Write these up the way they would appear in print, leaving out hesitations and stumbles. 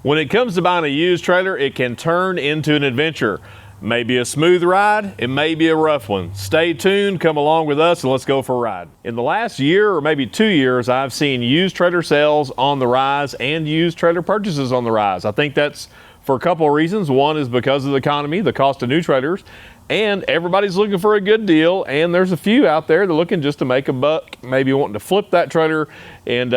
When it comes to buying a used trailer, it can turn into an adventure. Maybe a smooth ride, it may be a rough one. Stay tuned, come along with us, and let's go for a ride. In the last year or maybe 2 years, I've seen used trailer sales on the rise and used trailer purchases on the rise. I think that's for a couple of reasons. One is because of the economy, the cost of new trailers, and everybody's looking for a good deal, and there's a few out there that are looking just to make a buck, maybe wanting to flip that trailer and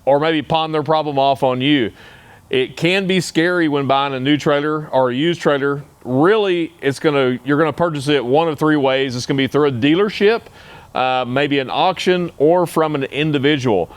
or maybe pawn their problem off on you. It can be scary when buying a new trailer or a used trailer. Really, you're gonna purchase it one of three ways. It's gonna be through a dealership, maybe an auction, or from an individual.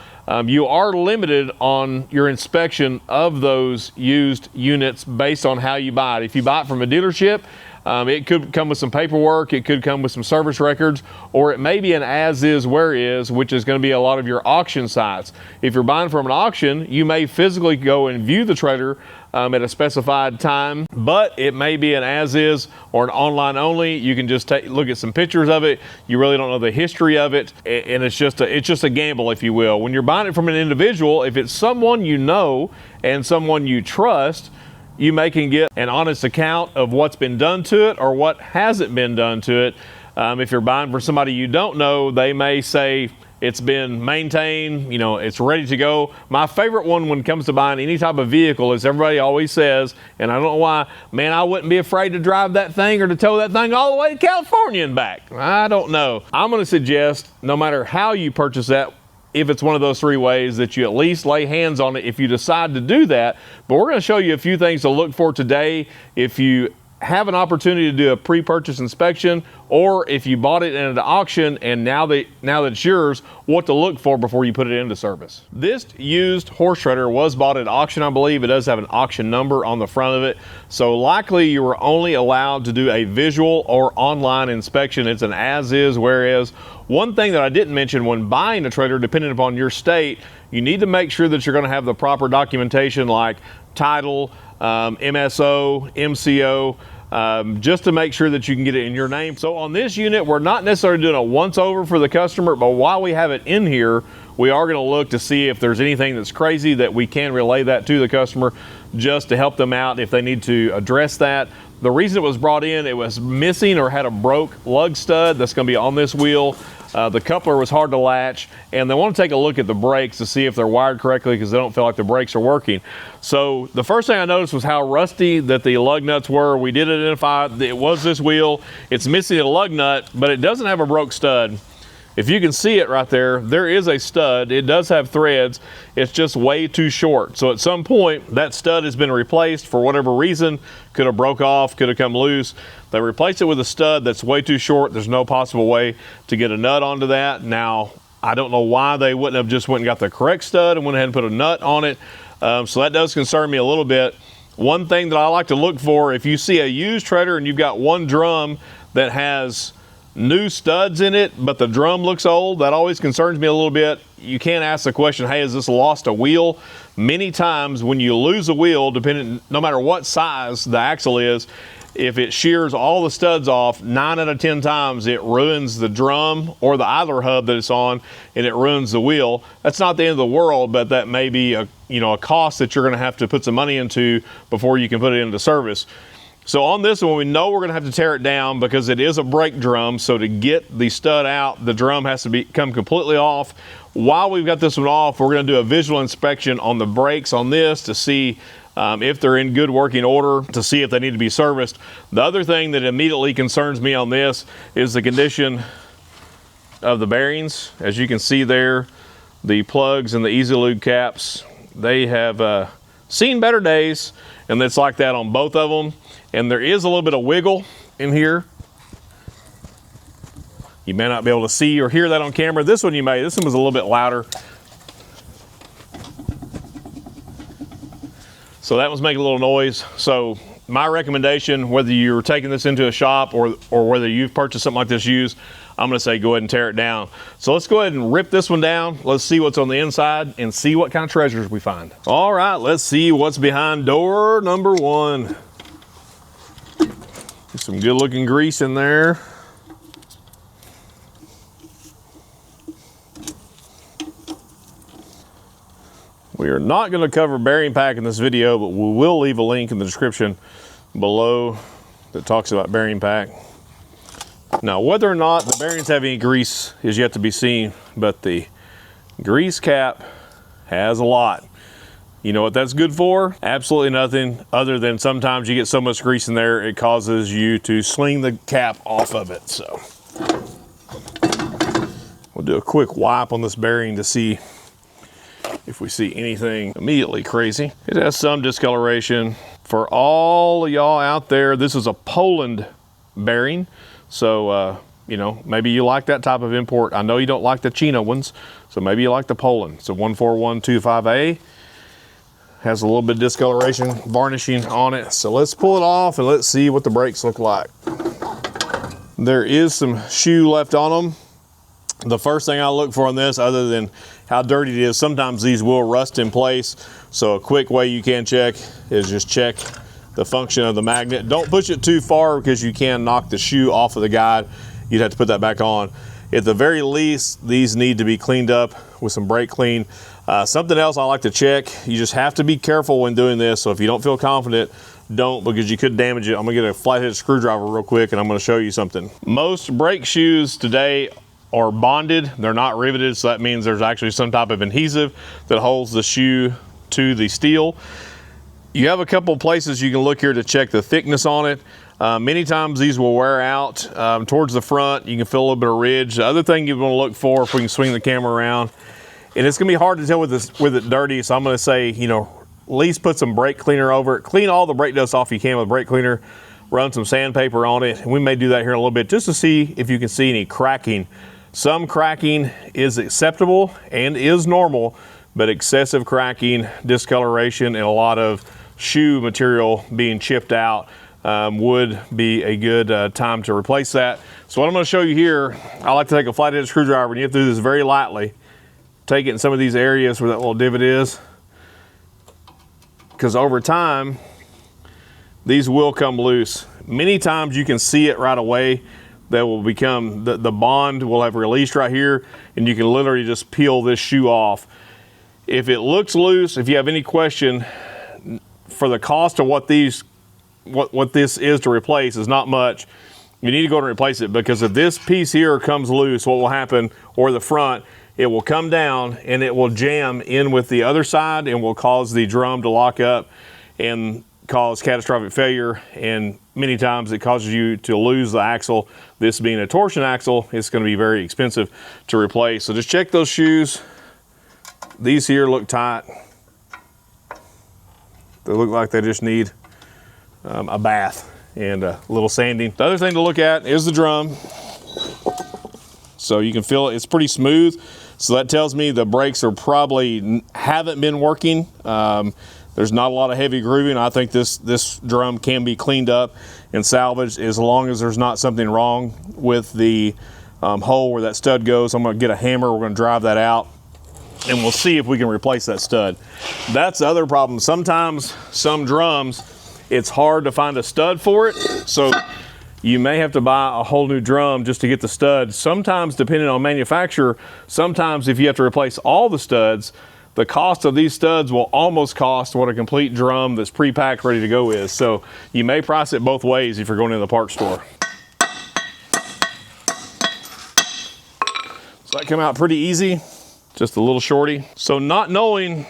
You are limited on your inspection of those used units based on how you buy it. If you buy it from a dealership, it could come with some paperwork, it could come with some service records, or it may be an as-is, where-is, which is going to be a lot of your auction sites. If you're buying from an auction, you may physically go and view the trailer at a specified time, but it may be an as-is or an online only. You can just look at some pictures of it. You really don't know the history of it, and it's just a gamble, if you will. When you're buying it from an individual, if it's someone you know and someone you trust, you can get an honest account of what's been done to it or what hasn't been done to it. If you're buying from somebody you don't know, they may say it's been maintained, it's ready to go. My favorite one when it comes to buying any type of vehicle is everybody always says, and I don't know why, man, I wouldn't be afraid to drive that thing or to tow that thing all the way to California and back. I don't know. I'm going to suggest no matter how you purchase that, if it's one of those three ways, that you at least lay hands on it if you decide to do that. But we're going to show you a few things to look for today if you have an opportunity to do a pre-purchase inspection, or if you bought it in an auction and now that it's yours, what to look for before you put it into service. This used horse trailer was bought at auction, I believe. It does have an auction number on the front of it. So likely you were only allowed to do a visual or online inspection. It's an as-is, where-is. One thing that I didn't mention when buying a trailer, depending upon your state, you need to make sure that you're going to have the proper documentation like title, MSO, MCO, just to make sure that you can get it in your name. So on this unit, we're not necessarily doing a once over for the customer, but while we have it in here, we are going to look to see if there's anything that's crazy that we can relay that to the customer just to help them out if they need to address that. The reason it was brought in, it was missing or had a broke lug stud that's going to be on this wheel. The coupler was hard to latch, and they want to take a look at the brakes to see if they're wired correctly because they don't feel like the brakes are working. So the first thing I noticed was how rusty that the lug nuts were. We did identify that it was this wheel. It's missing a lug nut, but it doesn't have a broke stud. If you can see it right there, there is a stud. It does have threads. It's just way too short. So at some point, that stud has been replaced for whatever reason. Could have broke off, could have come loose. They replaced it with a stud that's way too short. There's no possible way to get a nut onto that. Now, I don't know why they wouldn't have just went and got the correct stud and went ahead and put a nut on it. So that does concern me a little bit. One thing that I like to look for, if you see a used trailer and you've got one drum that has new studs in it, but the drum looks old, that always concerns me a little bit. You can't ask the question, hey, has this lost a wheel? Many times when you lose a wheel, no matter what size the axle is, if it shears all the studs off, 9 out of 10 times it ruins the drum or the idler hub that it's on, and it ruins the wheel. That's not the end of the world, but that may be a cost that you're going to have to put some money into before you can put it into service. So on this one, we know we're going to have to tear it down because it is a brake drum. So to get the stud out, the drum has to come completely off. While we've got this one off, we're going to do a visual inspection on the brakes on this to see if they're in good working order, to see if they need to be serviced. The other thing that immediately concerns me on this is the condition of the bearings. As you can see there, the plugs and the Easy Lube caps, they have seen better days, and it's like that on both of them. And there is a little bit of wiggle in here. You may not be able to see or hear that on camera. This one you may. This one was a little bit louder. So that was making a little noise. So my recommendation, whether you're taking this into a shop or whether you've purchased something like this used, I'm going to say go ahead and tear it down. So let's go ahead and rip this one down. Let's see what's on the inside and see what kind of treasures we find. All right, let's see what's behind door number 1. Some good looking grease in there. We are not going to cover bearing pack in this video, but we will leave a link in the description below that talks about bearing pack. Now, whether or not the bearings have any grease is yet to be seen, but the grease cap has a lot. You know what that's good for? Absolutely nothing, other than sometimes you get so much grease in there it causes you to sling the cap off of it. So we'll do a quick wipe on this bearing to see if we see anything immediately crazy. It has some discoloration. For all of y'all out there, this is a Poland bearing. So, you know, maybe you like that type of import. I know you don't like the Chino ones, so maybe you like the Poland. So 14125A has a little bit of discoloration, varnishing on it. So let's pull it off and let's see what the brakes look like. There is some shoe left on them. The first thing I look for on this, other than how dirty it is, sometimes these will rust in place. So a quick way you can check is just check the function of the magnet. Don't push it too far because you can knock the shoe off of the guide. You'd have to put that back on. At the very least, these need to be cleaned up with some brake clean. Something else I like to check, you just have to be careful when doing this. So if you don't feel confident, don't, because you could damage it. I'm gonna get a flathead screwdriver real quick and I'm gonna show you something. Most brake shoes today are bonded. They're not riveted, so that means there's actually some type of adhesive that holds the shoe to the steel. You have a couple places you can look here to check the thickness on it. Many times these will wear out towards the front. You can feel a little bit of ridge. The other thing you want to look for, if we can swing the camera around, and it's going to be hard to tell with it dirty, so I'm going to say, you know, at least put some brake cleaner over it. Clean all the brake dust off you can with brake cleaner. Run some sandpaper on it, and we may do that here in a little bit just to see if you can see any cracking. Some cracking is acceptable and is normal, but excessive cracking, discoloration, and a lot of shoe material being chipped out would be a good time to replace that. So what I'm going to show you here, I like to take a flathead screwdriver, and you have to do this very lightly. Take it in some of these areas where that little divot is, because over time these will come loose. Many times you can see it right away. That will become, the bond will have released right here, and you can literally just peel this shoe off. If it looks loose, if you have any question, for the cost of what this is to replace is not much. You need to go and replace it, because if this piece here comes loose, what will happen, or the front, it will come down and it will jam in with the other side and will cause the drum to lock up and cause catastrophic failure, and many times it causes you to lose the axle. This being a torsion axle, it's going to be very expensive to replace. So just check those shoes. These here look tight. They look like they just need a bath and a little sanding. The other thing to look at is the drum. So you can feel it's pretty smooth. So that tells me the brakes are probably haven't been working. There's not a lot of heavy grooving. I think this drum can be cleaned up and salvaged as long as there's not something wrong with the hole where that stud goes. I'm going to get a hammer. We're going to drive that out, and we'll see if we can replace that stud. That's the other problem. Sometimes some drums, it's hard to find a stud for it. So you may have to buy a whole new drum just to get the stud. Sometimes, depending on manufacturer, sometimes if you have to replace all the studs, the cost of these studs will almost cost what a complete drum that's pre-packed ready to go is. So you may price it both ways if you're going to the parts store. So that came out pretty easy, just a little shorty. So not knowing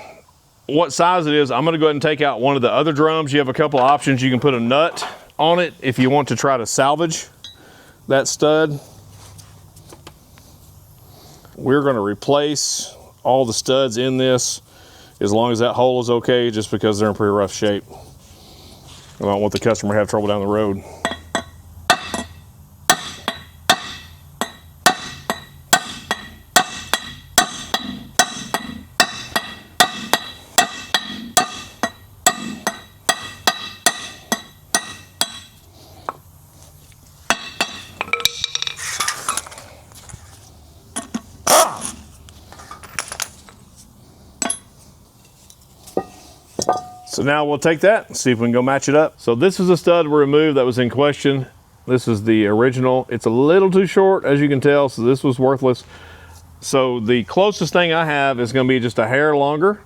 what size it is, I'm gonna go ahead and take out one of the other drums. You have a couple of options. You can put a nut on it if you want to try to salvage that stud. We're gonna replace all the studs in this as long as that hole is okay, just because they're in pretty rough shape. I don't want the customer to have trouble down the road. So now we'll take that and see if we can go match it up. So this is a stud we removed that was in question. This is the original. It's a little too short, as you can tell, so this was worthless. So the closest thing I have is gonna be just a hair longer.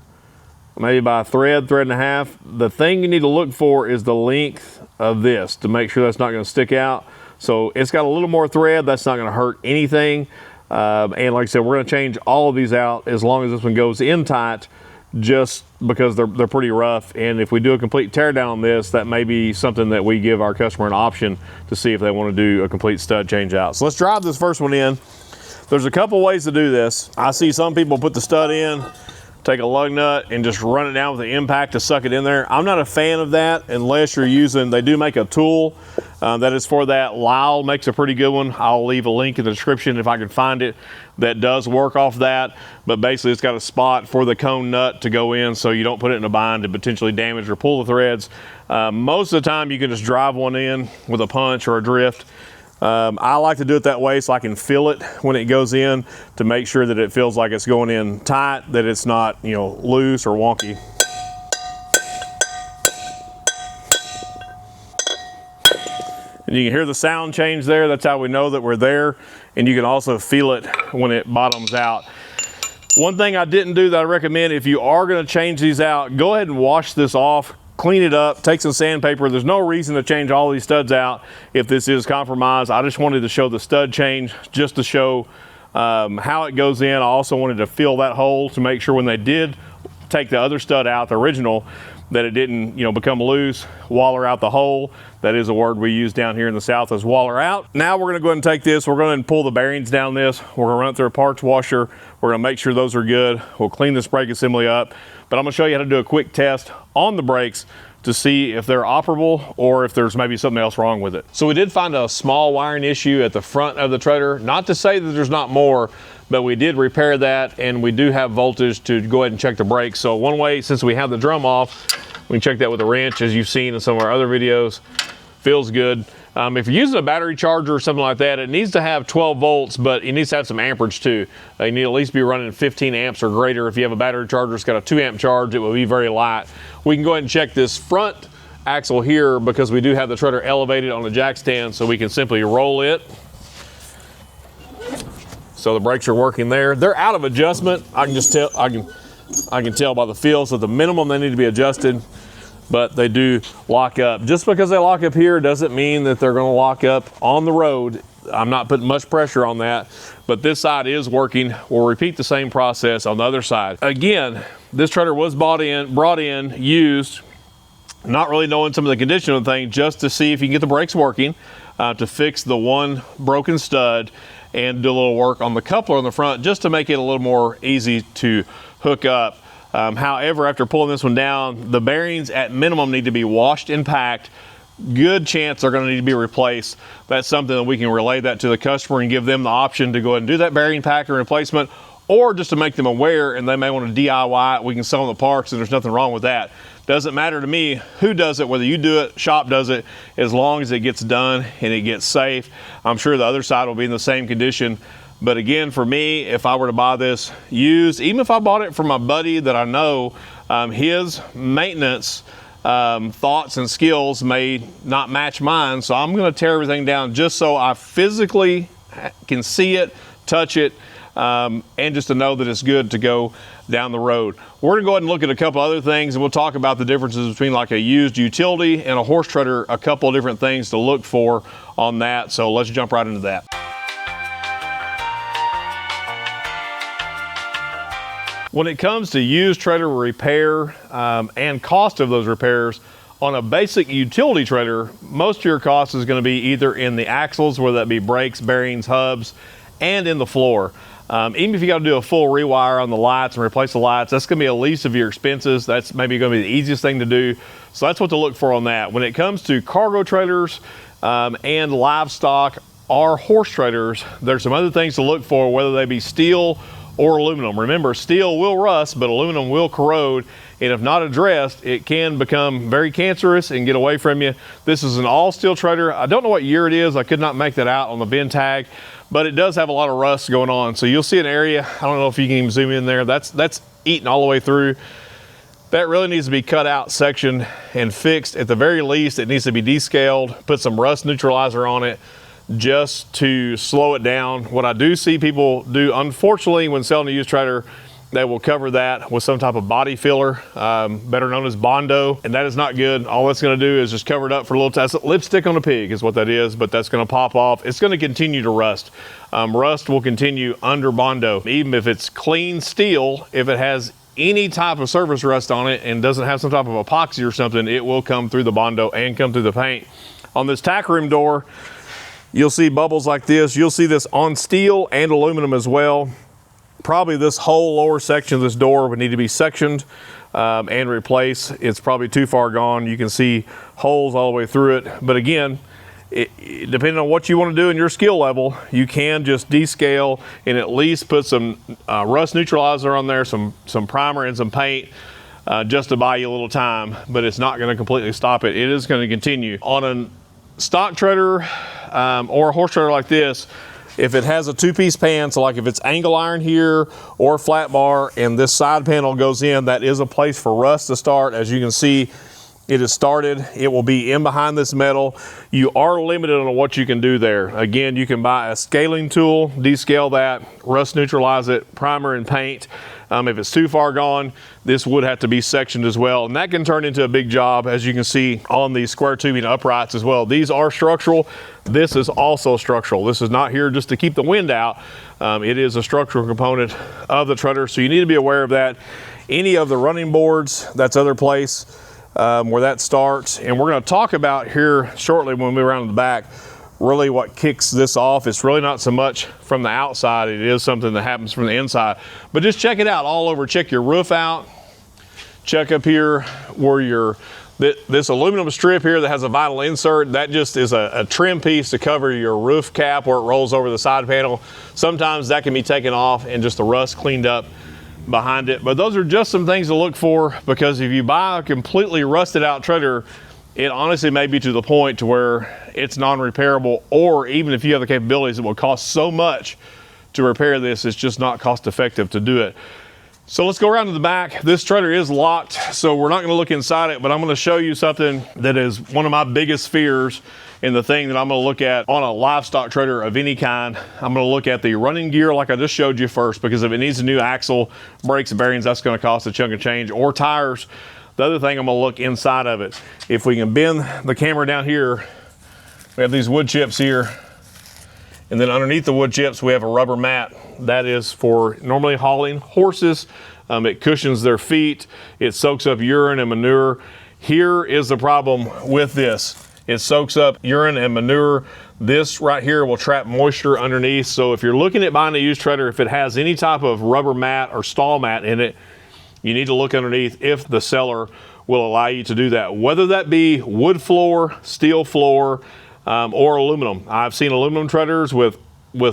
maybe by a thread, thread and a half. The thing you need to look for is the length of this to make sure that's not going to stick out. So it's got a little more thread. That's not going to hurt anything. And like I said, we're going to change all of these out as long as this one goes in tight, just because they're pretty rough. And if we do a complete tear down on this, that may be something that we give our customer an option to see if they want to do a complete stud change out. So let's drive this first one in. There's a couple ways to do this. I see some people put the stud in, take a lug nut and just run it down with the impact to suck it in there. I'm not a fan of that unless you're using, they do make a tool that is for that. Lyle makes a pretty good one. I'll leave a link in the description if I can find it, that does work off that. But basically it's got a spot for the cone nut to go in so you don't put it in a bind and potentially damage or pull the threads. Most of the time you can just drive one in with a punch or a drift. I like to do it that way so I can feel it when it goes in to make sure that it feels like it's going in tight, that it's not, you know, loose or wonky. And you can hear the sound change there. That's how we know that we're there. And you can also feel it when it bottoms out. One thing I didn't do that I recommend, if you are going to change these out, go ahead and wash this off. Clean it up, take some sandpaper. There's no reason to change all these studs out if this is compromised. I just wanted to show the stud change just to show how it goes in. I also wanted to fill that hole to make sure when they did take the other stud out, the original, that it didn't, you know, become loose, waller out the hole. That is a word we use down here in the South, is waller out. Now we're gonna go ahead and take this, we're gonna pull the bearings down this. We're gonna run it through a parts washer. We're gonna make sure those are good. We'll clean this brake assembly up, but I'm gonna show you how to do a quick test on the brakes to see if they're operable or if there's maybe something else wrong with it. So we did find a small wiring issue at the front of the trailer. Not to say that there's not more, but we did repair that, and we do have voltage to go ahead and check the brakes. So one way, since we have the drum off, we can check that with a wrench, as you've seen in some of our other videos. Feels good. If you're using a battery charger or something like that, it needs to have 12 volts, but it needs to have some amperage too. You need to at least be running 15 amps or greater. If you have a battery charger, it's got a 2 amp charge, it will be very light. We can go ahead and check this front axle here because we do have the trailer elevated on the jack stand, so we can simply roll it. So the brakes are working there. They're out of adjustment. I can just tell, I can tell by the feel. So the minimum they need to be adjusted, but they do lock up. Just because they lock up here doesn't mean that they're going to lock up on the road. I'm not putting much pressure on that, but this side is working. We'll repeat the same process on the other side. Again, this trailer was brought in, used, not really knowing some of the condition of the thing, just to see if you can get the brakes working, to fix the one broken stud and do a little work on the coupler on the front just to make it a little more easy to hook up. However, after pulling this one down, the bearings at minimum need to be washed and packed. Good chance they're going to need to be replaced. That's something that we can relay that to the customer and give them the option to go ahead and do that bearing pack and replacement, or just to make them aware, and they may want to DIY it. We can sell them the parts, and there's nothing wrong with that. Doesn't matter to me who does it, whether you do it, shop does it, as long as it gets done and it gets safe. I'm sure the other side will be in the same condition. But again, for me, if I were to buy this used, even if I bought it from my buddy that I know, his maintenance thoughts and skills may not match mine. So I'm going to tear everything down just so I physically can see it, touch it, and just to know that it's good to go down the road. We're going to go ahead and look at a couple other things, and we'll talk about the differences between like a used utility and a horse trailer, a couple of different things to look for on that. So let's jump right into that. When it comes to used trailer repair and cost of those repairs, on a basic utility trailer, most of your cost is going to be either in the axles, whether that be brakes, bearings, hubs, and in the floor. Even if you got to do a full rewire on the lights and replace the lights, that's going to be the least of your expenses. That's maybe going to be the easiest thing to do. So that's what to look for on that. When it comes to cargo trailers and livestock or horse trailers, there's some other things to look for, whether they be steel or aluminum. Remember, steel will rust, but aluminum will corrode, and if not addressed, it can become very cancerous and get away from you. This is an all steel trailer. I don't know what year it is. I could not make that out on the bin tag, but it does have a lot of rust going on. So you'll see an area, I don't know if you can even zoom in there, that's eaten all the way through. That really needs to be cut out, sectioned, and fixed. At the very least, it needs to be descaled, put some rust neutralizer on it, just to slow it down. What I do see people do, unfortunately, when selling a used trailer, they will cover that with some type of body filler, better known as Bondo, and that is not good. All that's going to do is just cover it up for a little time. Lipstick on a pig is what that is, but that's going to pop off. It's going to continue to rust. Rust will continue under Bondo. Even if it's clean steel, if it has any type of surface rust on it and doesn't have some type of epoxy or something, it will come through the Bondo and come through the paint. On this tack room door, you'll see bubbles like this. You'll see this on steel and aluminum as well. Probably this whole lower section of this door would need to be sectioned and replaced. It's probably too far gone. You can see holes all the way through it. But again, depending on what you want to do in your skill level, you can just descale and at least put some rust neutralizer on there, some primer and some paint, just to buy you a little time. But it's not going to completely stop it. It is going to continue. On a stock treader or a horse treader like this, if it has a two-piece pan, so like if it's angle iron here or flat bar and this side panel goes in, that is a place for rust to start. As you can see, it has started. It will be in behind this metal. You are limited on what you can do there. Again, you can buy a scaling tool, descale that, rust neutralize it, primer and paint. If it's too far gone, this would have to be sectioned as well. And that can turn into a big job, as you can see on these square tubing uprights as well. These are structural. This is also structural. This is not here just to keep the wind out. It is a structural component of the treader, so you need to be aware of that. Any of the running boards, that's other place where that starts. And we're going to talk about here shortly when we move around to the back, really what kicks this off. It's really not so much from the outside. It is something that happens from the inside. But just check it out all over. Check your roof out. Check up here where this aluminum strip here that has a vinyl insert, that just is a trim piece to cover your roof cap where it rolls over the side panel. Sometimes that can be taken off and just the rust cleaned up behind it. But those are just some things to look for, because if you buy a completely rusted out treader, it honestly may be to the point to where it's non-repairable, or even if you have the capabilities, it will cost so much to repair this, it's just not cost effective to do it. So let's go around to the back. This treader is locked, so we're not going to look inside it, but I'm going to show you something that is one of my biggest fears, and the thing that I'm going to look at on a livestock treader of any kind. I'm going to look at the running gear like I just showed you first, because if it needs a new axle, brakes, and bearings, that's going to cost a chunk of change, or tires. The other thing, I'm going to look inside of it. If we can bend the camera down here, we have these wood chips here. And then underneath the wood chips, we have a rubber mat. That is for normally hauling horses. It cushions their feet. It soaks up urine and manure. Here is the problem with this. It soaks up urine and manure. This right here will trap moisture underneath. So if you're looking at buying a used treader, if it has any type of rubber mat or stall mat in it, you need to look underneath if the seller will allow you to do that, whether that be wood floor, steel floor, or aluminum. I've seen aluminum treaders with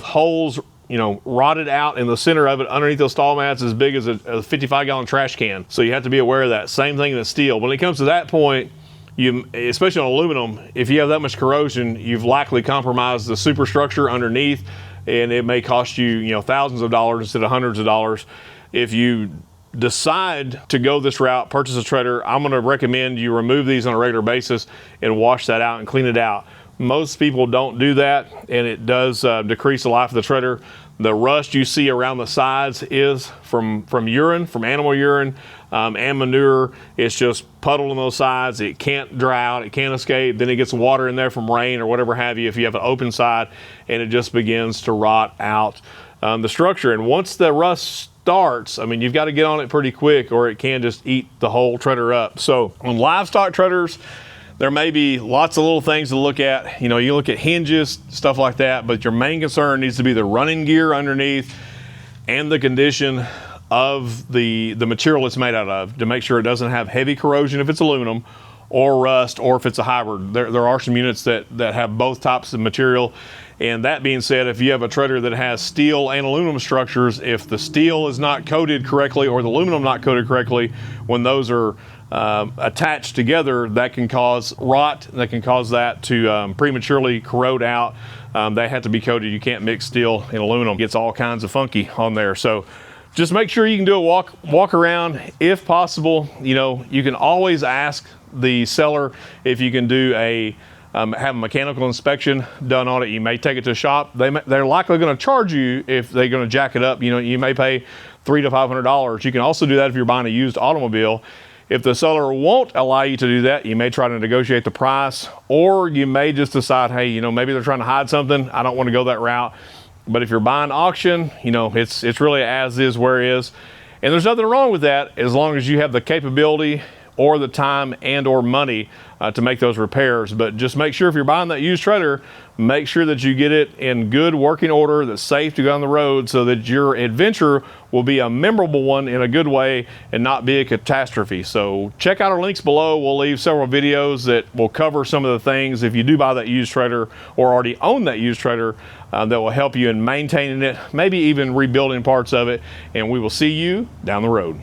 holes, rotted out in the center of it underneath those stall mats as big as a 55-gallon trash can. So you have to be aware of that. Same thing with steel. When it comes to that point, especially on aluminum, if you have that much corrosion, you've likely compromised the superstructure underneath, and it may cost you, thousands of dollars instead of hundreds of dollars. If you decide to go this route, purchase a treader, I'm going to recommend you remove these on a regular basis and wash that out and clean it out. Most people don't do that, and it does decrease the life of the treader. The rust you see around the sides is from urine, from animal urine and manure. It's just puddled on those sides. It can't dry out, it can't escape. Then it gets water in there from rain or whatever have you if you have an open side, and it just begins to rot out the structure. And once the rust starts, you've got to get on it pretty quick, or it can just eat the whole treader up. So on livestock treaders, there may be lots of little things to look at. You look at hinges, stuff like that, but your main concern needs to be the running gear underneath and the condition of the material it's made out of, to make sure it doesn't have heavy corrosion if it's aluminum, or rust, or if it's a hybrid. There are some units that have both types of material. And that being said, if you have a treader that has steel and aluminum structures, if the steel is not coated correctly or the aluminum not coated correctly, when those are attached together, that can cause rot. That can cause that to prematurely corrode out. They have to be coated. You can't mix steel and aluminum. It gets all kinds of funky on there. So just make sure you can do a walk around if possible. You can always ask the seller if you can do have a mechanical inspection done on it. You may take it to a shop. They're likely going to charge you if they're going to jack it up. You may pay $300 to $500. You can also do that if you're buying a used automobile. If the seller won't allow you to do that, you may try to negotiate the price, or you may just decide, hey, you know, maybe they're trying to hide something. I don't want to go that route. But if you're buying auction, you know, it's really as is where is. And there's nothing wrong with that as long as you have the capability or the time and or money to make those repairs. But just make sure if you're buying that used trailer, make sure that you get it in good working order that's safe to go on the road, so that your adventure will be a memorable one in a good way and not be a catastrophe. So check out our links below. We'll leave several videos that will cover some of the things if you do buy that used trailer or already own that used trailer, that will help you in maintaining it, maybe even rebuilding parts of it. And we will see you down the road.